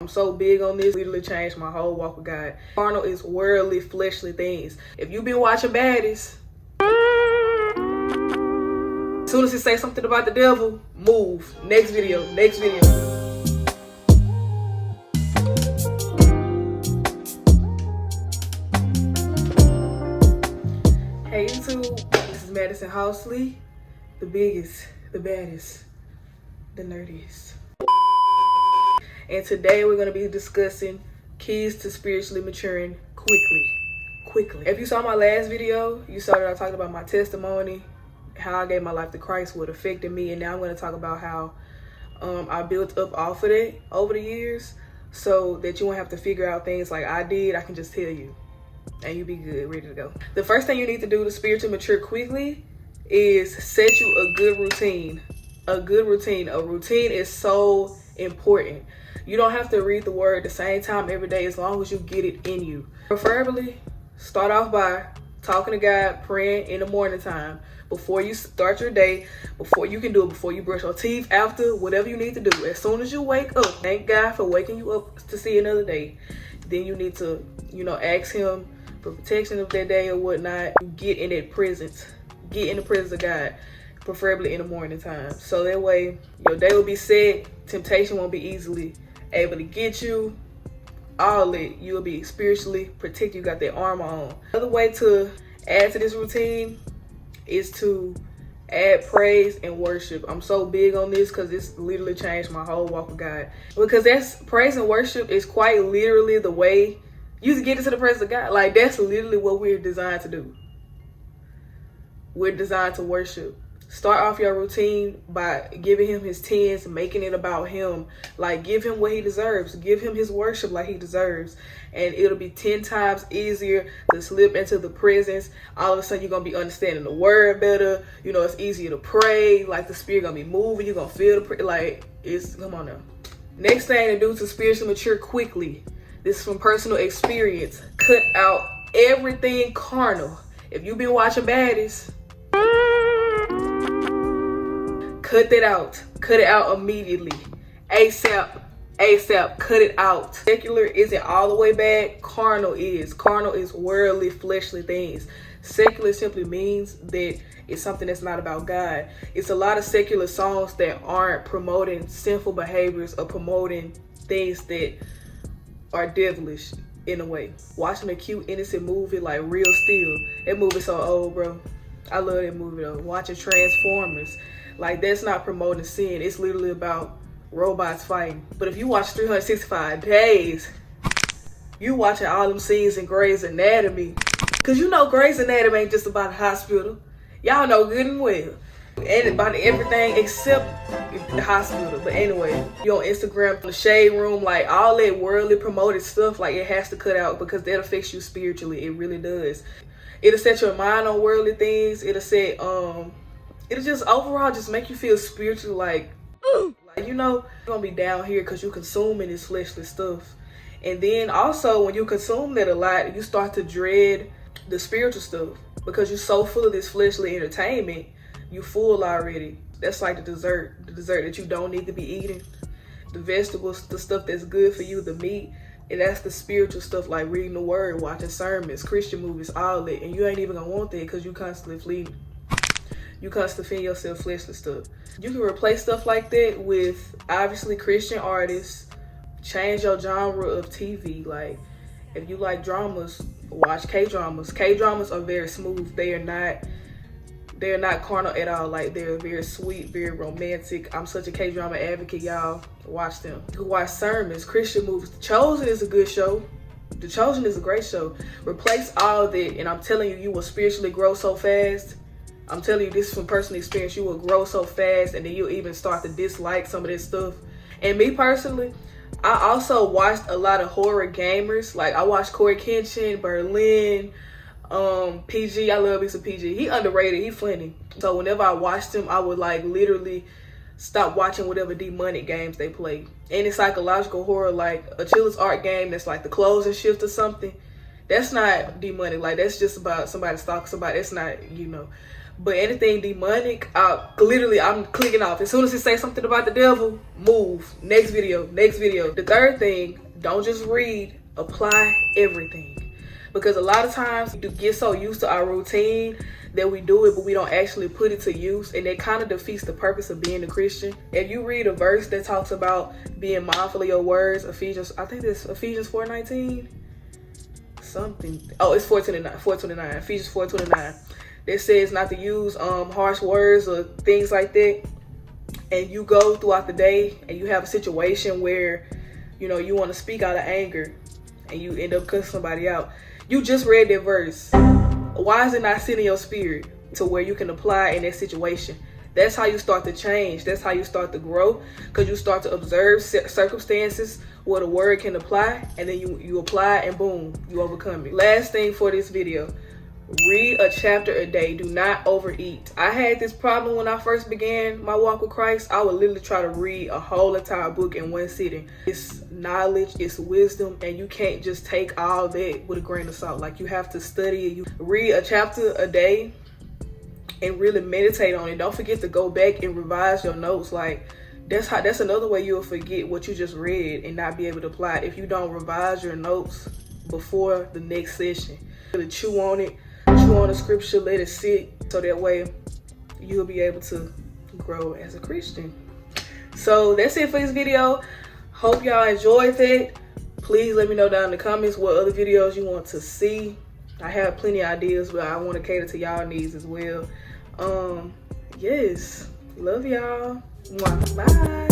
I'm so big on this, literally changed my whole walk with God. Carnal is worldly, fleshly things. If you've been watching baddies, as soon as he say something about the devil, move. Next video, next video. Hey YouTube, this is Madison Housley, the biggest, the baddest, the nerdiest. And today we're going to be discussing keys to spiritually maturing quickly. If you saw my last video, you saw that I talked about my testimony, how I gave my life to Christ, what affected me, and now I'm going to talk about how I built up off of it over the years so that you won't have to figure out things like I did. I can just tell you and you be good, ready to go. The first thing you need to do to spiritually mature quickly is set you a good routine. A routine is so important. You don't have to read the word the same time every day as long as you get it in you. Preferably, start off by talking to God, praying in the morning time, before you start your day, before you brush your teeth, after, whatever you need to do. As soon as you wake up, thank God for waking you up to see another day. Then you need to, ask him for protection of that day or whatnot. Get in that presence. Get in the presence of God, preferably in the morning time. So that way your day will be set, temptation won't be easily able to get you. All it, you'll be spiritually protected. You got that armor on. Another way to add to this routine is to add praise and worship. I'm so big on this because it's literally changed my whole walk with God. Because that's praise and worship is quite literally the way you get into the presence of God. Like, that's literally what we're designed to do. We're designed to worship. Start off your routine by giving him his tens, making it about him. Like, give him what he deserves. Give him his worship like he deserves. And it'll be 10 times easier to slip into the presence. All of a sudden, you're going to be understanding the word better. It's easier to pray. Like, the spirit going to be moving. You're going to feel the come on now. Next thing to do to spiritually mature quickly. This is from personal experience. Cut out everything carnal. If you've been watching baddies, cut that out. Cut it out immediately. ASAP. Cut it out. Secular isn't all the way bad. Carnal is. Carnal is worldly, fleshly things. Secular simply means that it's something that's not about God. It's a lot of secular songs that aren't promoting sinful behaviors or promoting things that are devilish in a way. Watching a cute, innocent movie like Real Steel. That movie's so old, bro. I love that movie though. Watching Transformers. Like, that's not promoting sin. It's literally about robots fighting. But if you watch 365 Days, you watching all them scenes in Grey's Anatomy. Because Grey's Anatomy ain't just about a hospital. Y'all know good and well. And about everything except the hospital. But anyway, you on Instagram, the shade room, like all that worldly promoted stuff, like, it has to cut out because that affects you spiritually. It really does. It'll set your mind on worldly things. It'll set, it'll just overall just make you feel spiritually you're gonna be down here because you're consuming this fleshly stuff. And then also when you consume that a lot, you start to dread the spiritual stuff because you're so full of this fleshly entertainment. You full already. That's like the dessert that you don't need to be eating. The vegetables, the stuff that's good for you, the meat. And that's the spiritual stuff, like reading the word, watching sermons, Christian movies, all that. And you ain't even gonna want that because you constantly fleeing. You constantly feed yourself fleshly stuff. You can replace stuff like that with obviously Christian artists. Change your genre of TV. Like, if you like dramas, watch K-dramas. K-dramas are very smooth. They're not carnal at all. Like, they're very sweet, very romantic. I'm such a K-drama advocate, y'all. Watch them. You can watch sermons, Christian movies. The Chosen is a good show. The Chosen is a great show. Replace all that, and I'm telling you, you will spiritually grow so fast. I'm telling you this from personal experience. You will grow so fast, and then you'll even start to dislike some of this stuff. And me personally, I also watched a lot of horror gamers. Like, I watched Corey Kenshin, Berlin, PG. I love me some PG. He underrated. He funny. So whenever I watched him, I would literally stop watching whatever demonic games they play. Any psychological horror, like a Chiller's Art game that's like the closing shift or something, that's not demonic. Like, that's just about somebody stalking somebody. That's not, But anything demonic, literally I'm clicking off. As soon as it says something about the devil, move. Next video, next video. The third thing, don't just read, apply everything. Because a lot of times we get so used to our routine that we do it, but we don't actually put it to use, and that kind of defeats the purpose of being a Christian. If you read a verse that talks about being mindful of your words, Ephesians, I think it's Ephesians 4:19, something. Oh, it's 4:29. Ephesians 4:29. That says not to use harsh words or things like that. And you go throughout the day and you have a situation where, you know, you want to speak out of anger and you end up cussing somebody out. You just read that verse. Why is it not sitting in your spirit to where you can apply in that situation? That's how you start to change. That's how you start to grow, because you start to observe circumstances where the word can apply, and then you apply and boom, you overcome it. Last thing for this video, read a chapter a day. Do not overeat. I had this problem when I first began my walk with Christ. I would literally try to read a whole entire book in one sitting. It's knowledge, it's wisdom, and you can't just take all that with a grain of salt. Like, you have to study it. You read a chapter a day and really meditate on it. Don't forget to go back and revise your notes. Like, that's another way you'll forget what you just read and not be able to apply it if you don't revise your notes before the next session. Really chew on it. Chew on the scripture, let it sit, so that way you'll be able to grow as a Christian. So that's it for this video. Hope y'all enjoyed that. Please let me know down in the comments what other videos you want to see. I have plenty of ideas, but I want to cater to y'all needs as well. Yes, love y'all. Bye.